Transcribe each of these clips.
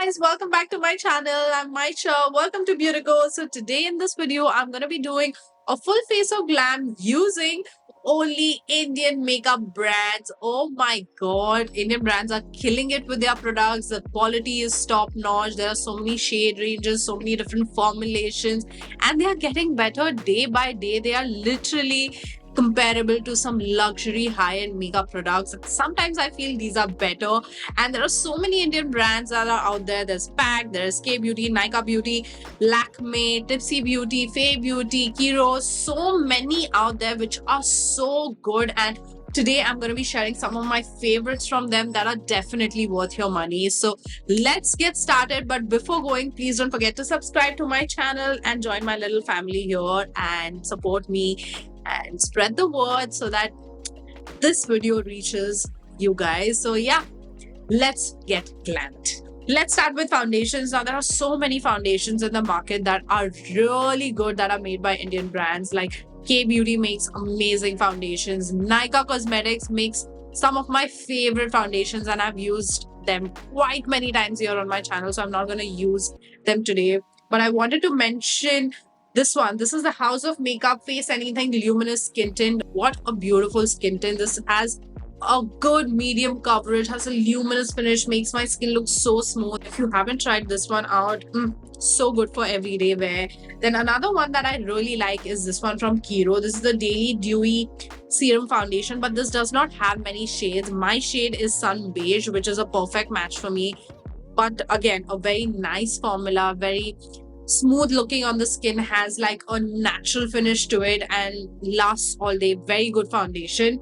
guys, welcome back to my channel. I'm Maisha. Welcome to Beautigo. So today in this video, I'm going to be doing a full face of glam using only Indian makeup brands. Oh my god, Indian brands are killing it with their products. The quality is top notch. There are so many shade ranges, so many different formulations, and they are getting better day by day. They are literally comparable to some luxury high-end makeup products. Sometimes I feel these are better, and there are so many Indian brands that are out there. There's Pack, there's K Beauty, Nykaa Beauty, Lakme, Tipsy Beauty, Faye Beauty, Kiro, so many out there which are so good. And today I'm going to be sharing some of my favorites from them that are definitely worth your money. So let's get started. But before going, please don't forget to subscribe to my channel and join my little family here and support me and spread the word so that this video reaches you guys. So yeah, let's get glammed. Let's start with foundations. Now, there are so many foundations in the market that are really good that are made by Indian brands. Like K Beauty makes amazing foundations. Nykaa Cosmetics makes some of my favorite foundations, and I've used them quite many times here on my channel. So I'm not going to use them today. But I wanted to mention this one. This is the House of Makeup Face Anything Luminous Skin Tint. What a beautiful skin tint. This has a good medium coverage, has a luminous finish, makes my skin look so smooth. If you haven't tried this one out, so good for everyday wear. Then another one that I really like is this one from Kiro. This is the Daily Dewy Serum Foundation, but this does not have many shades. My shade is Sun Beige, which is a perfect match for me. But again, a very nice formula, very smooth looking on the skin, has like a natural finish to it and lasts all day. Very good foundation.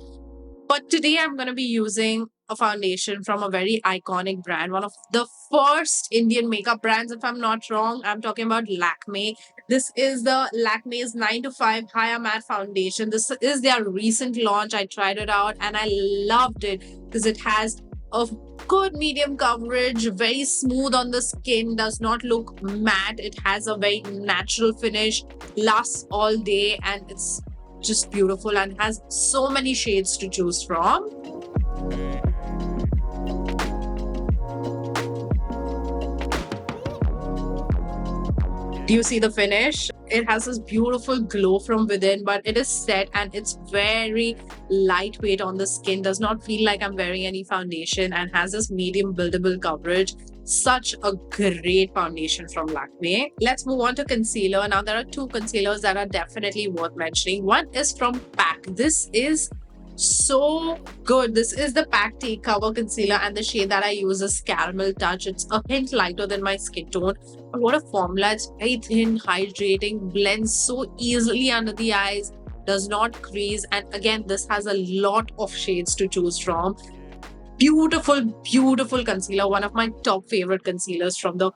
But today I'm going to be using a foundation from a very iconic brand, one of the first Indian makeup brands, if I'm not wrong. I'm talking about Lakme. This is the Lakme's 9 to 5 Higher Matte Foundation. This is their recent launch. I tried it out and I loved it because it has a good medium coverage, very smooth on the skin, does not look matte. It has a very natural finish, lasts all day, and it's just beautiful and has so many shades to choose from. Do you see the finish? It has this beautiful glow from within, but it is set and it's very lightweight on the skin. Does not feel like I'm wearing any foundation and has this medium buildable coverage. Such a great foundation from Lakme. Let's move on to concealer. Now, there are two concealers that are definitely worth mentioning. One is from Pack. This is so good. This is the Pack Take Cover Concealer, and the shade that I use is Caramel Touch. It's a hint lighter than my skin tone, but what a formula. It's very thin, hydrating, blends so easily under the eyes, does not crease, and again, this has a lot of shades to choose from. Beautiful, beautiful concealer. One of my top favorite concealers from the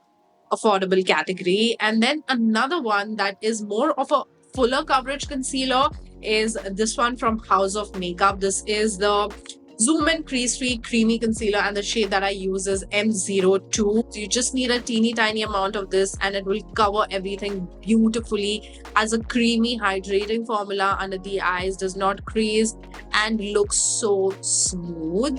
affordable category. And then another one that is more of a fuller coverage concealer is this one from House of Makeup. This is the Zoom In Crease Free Creamy Concealer, and the shade that I use is M02. So you just need a teeny tiny amount of this and it will cover everything beautifully. As a creamy hydrating formula under the eyes, does not crease and looks so smooth.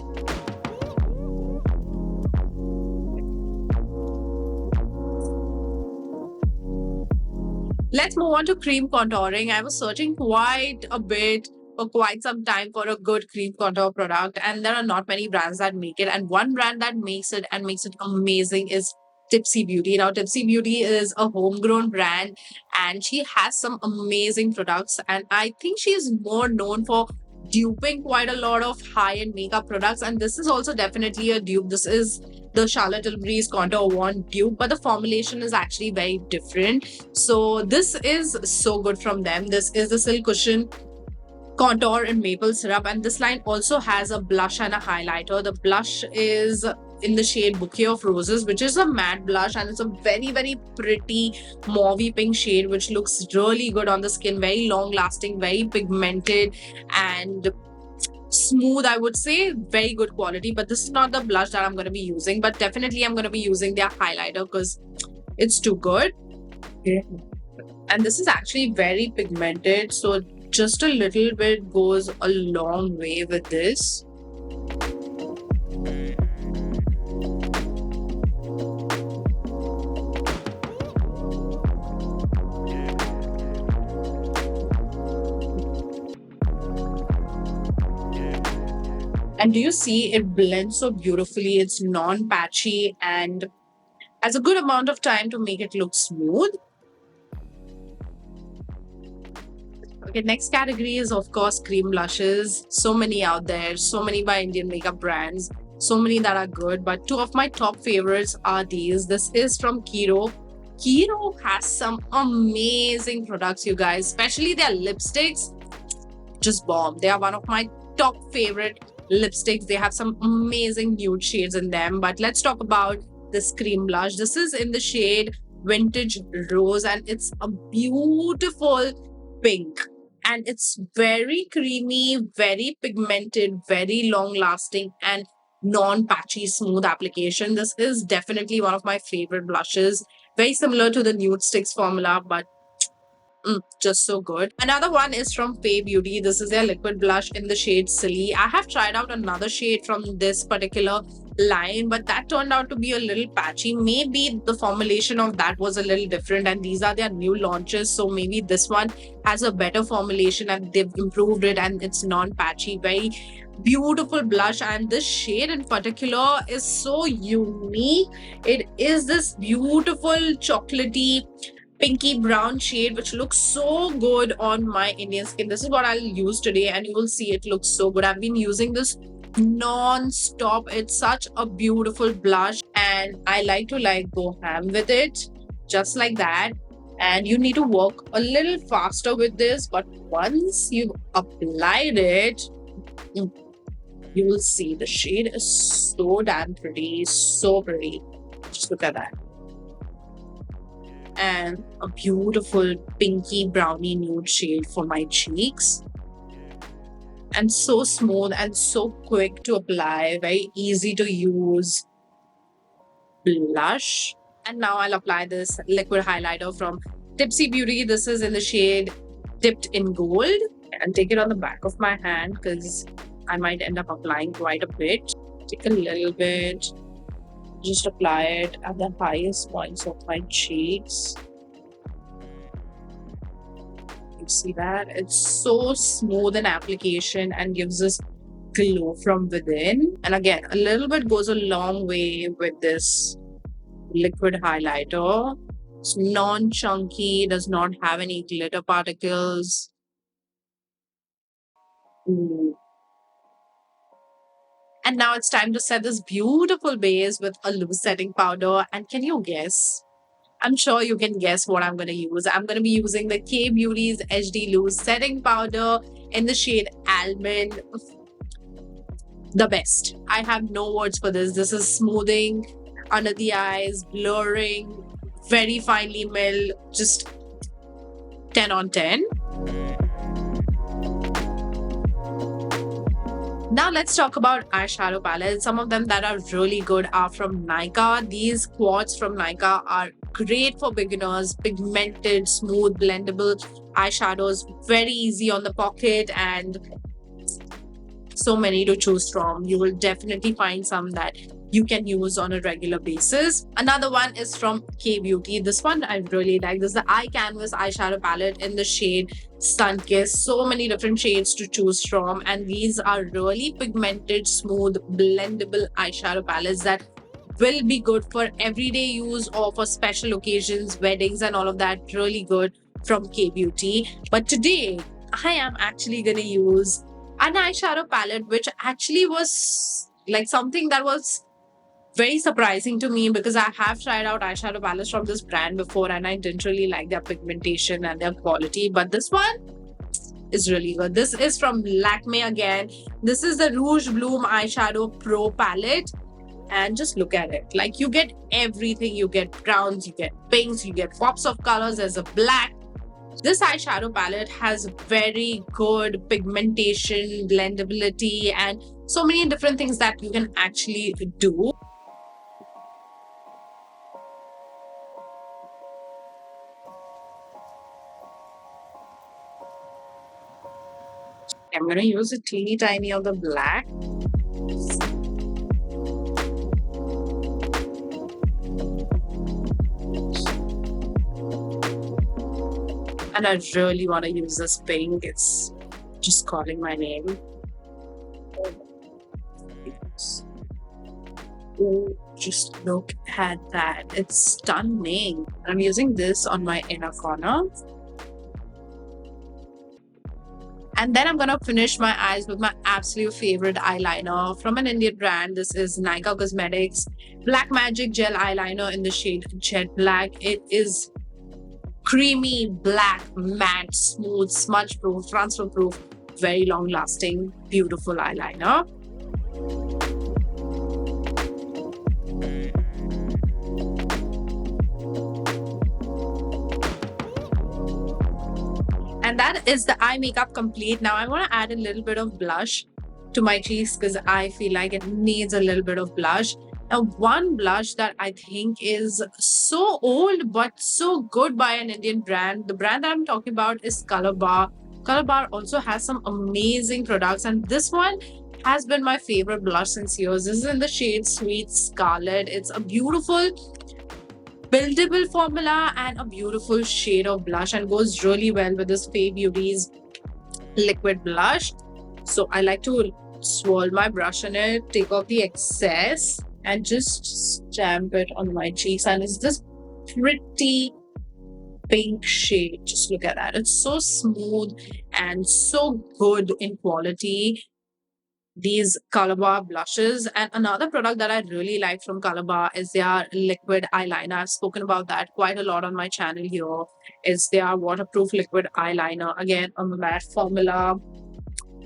Let's move on to cream contouring. I was searching quite a bit for quite some time for a good cream contour product, and there are not many brands that make it. And one brand that makes it and makes it amazing is Tipsy Beauty. Now, Tipsy Beauty is a homegrown brand and she has some amazing products. And I think she is more known for duping quite a lot of high-end makeup products. And this is also definitely a dupe. This is the Charlotte Tilbury's Contour Wand dupe, but the formulation is actually very different. So this is so good from them. This is the Silk Cushion Contour in Maple Syrup, and this line also has a blush and a highlighter. The blush is in the shade Bouquet of Roses, which is a matte blush, and it's a very, very pretty mauvey pink shade, which looks really good on the skin. Very long lasting, very pigmented and smooth, I would say. Very good quality, but this is not the blush that I'm going to be using, but definitely I'm going to be using their highlighter because it's too good. And this is actually very pigmented, so just a little bit goes a long way with this. And do you see it blends so beautifully? It's non-patchy and has a good amount of time to make it look smooth. Okay, next category is of course cream blushes. So many out there, so many by Indian makeup brands, so many that are good. But two of my top favorites are these. This is from Kiro. Kiro has some amazing products, you guys, especially their lipsticks. Just bomb. They are one of my top favorite lipsticks. They have some amazing nude shades in them. But let's talk about this cream blush. This is in the shade Vintage Rose and it's a beautiful pink. And it's very creamy, very pigmented, very long lasting, and non patchy, smooth application. This is definitely one of my favorite blushes. Very similar to the Nude Sticks formula, but just so good. Another one is from Fay Beauty. This is their liquid blush in the shade Silly. I have tried out another shade from this particular line, but that turned out to be a little patchy. Maybe the formulation of that was a little different, and these are their new launches. So maybe this one has a better formulation and they've improved it and it's non-patchy. Very beautiful blush, and this shade in particular is so unique. It is this beautiful chocolatey pinky brown shade which looks so good on my Indian skin. This is what I'll use today and you will see it looks so good. I've been using this non-stop. It's such a beautiful blush and I like to go ham with it just like that. And you need to work a little faster with this, but once you've applied it, you will see the shade is so damn pretty, so pretty. Just look at that. And a beautiful pinky brownie nude shade for my cheeks. And so smooth and so quick to apply, very easy to use blush. And now I'll apply this liquid highlighter from Tipsy Beauty. This is in the shade Dipped in Gold. And take it on the back of my hand because I might end up applying quite a bit. Take a little bit. Just apply it at the highest points of my cheeks. You see that? It's so smooth in application and gives us glow from within. And again, a little bit goes a long way with this liquid highlighter. It's non-chunky, does not have any glitter particles. And now it's time to set this beautiful base with a loose setting powder. And can you guess? I'm sure you can guess what I'm going to use. I'm going to be using the Kay Beauty's HD Loose Setting Powder in the shade Almond. The best. I have no words for this. This is smoothing under the eyes, blurring, very finely milled, just 10 on 10. Now let's talk about eyeshadow palettes. Some of them that are really good are from Nykaa. These quads from Nykaa are great for beginners. Pigmented, smooth, blendable eyeshadows. Very easy on the pocket and so many to choose from. You will definitely find some that you can use on a regular basis. Another one is from Kay Beauty. This one I really like. This is the Eye Canvas eyeshadow palette in the shade Sunkiss. So many different shades to choose from, and these are really pigmented, smooth, blendable eyeshadow palettes that will be good for everyday use or for special occasions, weddings and all of that. Really good from Kay Beauty. But today I am actually going to use an eyeshadow palette which actually was like something that was very surprising to me because I have tried out eyeshadow palettes from this brand before and I didn't really like their pigmentation and their quality, but this one is really good. This is from Lakme again. This is the Rouge Bloom Eyeshadow Pro palette, and just look at it. Like, you get everything. You get browns, you get pinks, you get pops of colors. There's a black. This eyeshadow palette has very good pigmentation, blendability, and so many different things that you can actually do. I'm going to use a teeny tiny of the black. And I really want to use this pink. It's just calling my name. Oh, just look at that. It's stunning. I'm using this on my inner corner. And then I'm gonna finish my eyes with my absolute favorite eyeliner from an Indian brand. This is Nykaa Cosmetics Black Magic Gel Eyeliner in the shade Jet Black. It is creamy, black, matte, smooth, smudge proof, transfer proof, very long lasting, beautiful eyeliner. And that is the eye makeup complete. Now I want to add a little bit of blush to my cheeks because I feel like it needs a little bit of blush. Now, one blush that I think is so old but so good by an Indian brand. The brand that I'm talking about is Color Bar. Color Bar also has some amazing products, and this one has been my favorite blush since years. This is in the shade Sweet Scarlet. It's a beautiful buildable formula and a beautiful shade of blush, and goes really well with this Fay Beauty's liquid blush. So I like to swirl my brush in it, take off the excess, and just stamp it on my cheeks. And it's this pretty pink shade. Just look at that. It's so smooth and so good in quality, these Calabar blushes. And another product that I really like from Calabar is their liquid eyeliner. I've spoken about that quite a lot on my channel here. It's their waterproof liquid eyeliner. Again, a matte formula,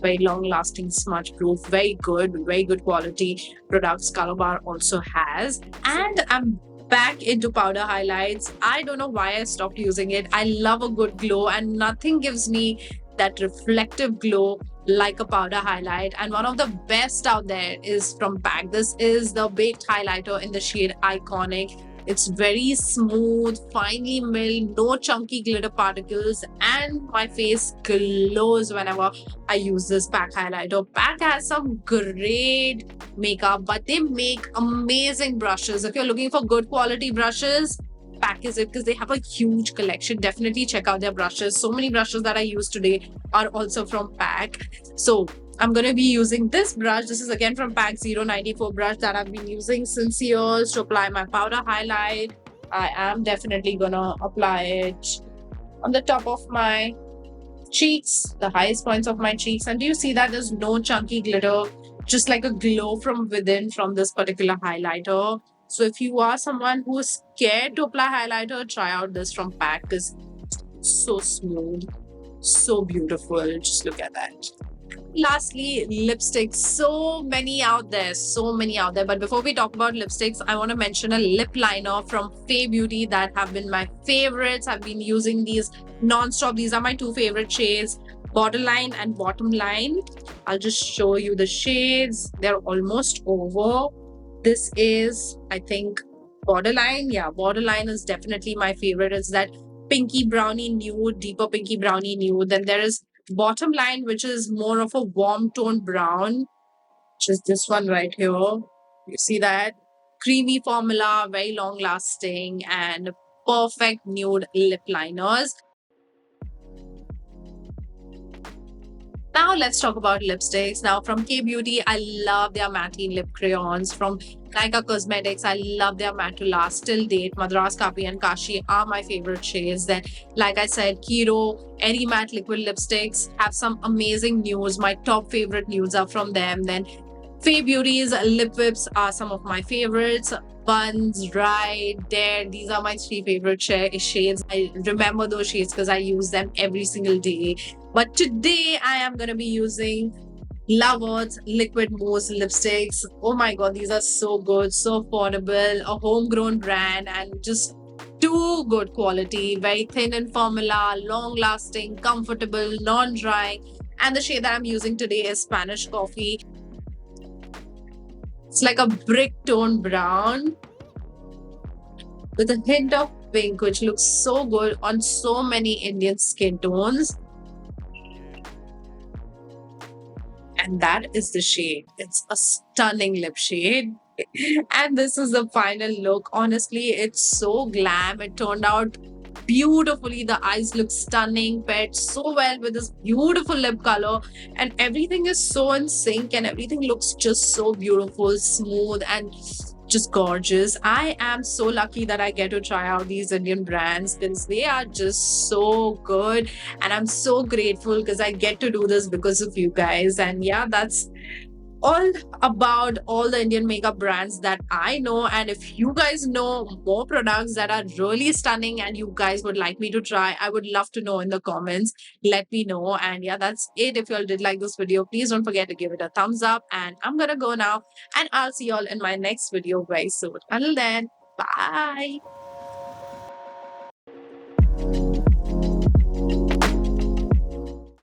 very long lasting, smudge proof, very good quality products Calabar also has. And I'm back into powder highlights. I don't know why I stopped using it. I love a good glow, and nothing gives me that reflective glow like a powder highlight. And one of the best out there is from PAC. This is the baked highlighter in the shade Iconic. It's very smooth, finely milled, no chunky glitter particles, and my face glows whenever I use this PAC highlighter. PAC has some great makeup, but they make amazing brushes. If you're looking for good quality brushes, PAC is it, because they have a huge collection. Definitely check out their brushes. So many brushes that I use today are also from PAC. So I'm going to be using this brush. This is again from PAC 094 brush that I've been using since years to apply my powder highlight. I am definitely going to apply it on the top of my cheeks, the highest points of my cheeks. And do you see that there's no chunky glitter, just like a glow from within from this particular highlighter. So if you are someone who is scared to apply highlighter, try out this from PAC, because it's so smooth, so beautiful. Just look at that. Lastly, lipsticks. So many out there. But before we talk about lipsticks, I want to mention a lip liner from Fay Beauty that have been my favorites. I've been using these non-stop. These are my two favorite shades, Borderline and Bottom Line. I'll just show you the shades. They're almost over. This is, I think, Borderline. Yeah, Borderline is definitely my favorite. It's that pinky brownie nude, deeper pinky brownie nude. Then there is Bottom Line, which is more of a warm tone brown, which is this one right here. You see that? Creamy formula, very long lasting, and perfect nude lip liners. Now let's talk about lipsticks. Now from Kay Beauty, I love their matte lip crayons. From Nykaa Cosmetics, I love their matte to last till date. Madras, Kapi and Kashi are my favorite shades. Then, like I said, Kiro, Airy Matte Liquid Lipsticks have some amazing nudes. My top favorite nudes are from them. Then Fay Beauty's lip whips are some of my favorites. Buns, Ride, Dare, these are my three favorite shades. I remember those shades because I use them every single day. But today I am going to be using Love Earth Liquid Mousse lipsticks. Oh my god, these are so good, so affordable, a homegrown brand, and just too good quality. Very thin in formula, long lasting, comfortable, non drying. And the shade that I'm using today is Spanish Coffee. It's like a brick tone brown with a hint of pink, which looks so good on so many Indian skin tones. And that is the shade. It's a stunning lip shade. And this is the final look. Honestly, it's so glam. It turned out beautifully. The eyes look stunning, paired so well with this beautiful lip color, and everything is so in sync, and everything looks just so beautiful, smooth, and just gorgeous. I am so lucky that I get to try out these Indian brands because they are just so good. And I'm so grateful because I get to do this because of you guys. And yeah, that's all about all the Indian makeup brands that I know. And if you guys know more products that are really stunning and you guys would like me to try, I would love to know in the comments. Let me know. And yeah, that's it. If you all did like this video, please don't forget to give it a thumbs up. And I'm gonna go now, and I'll see you all in my next video very soon. Until then, bye.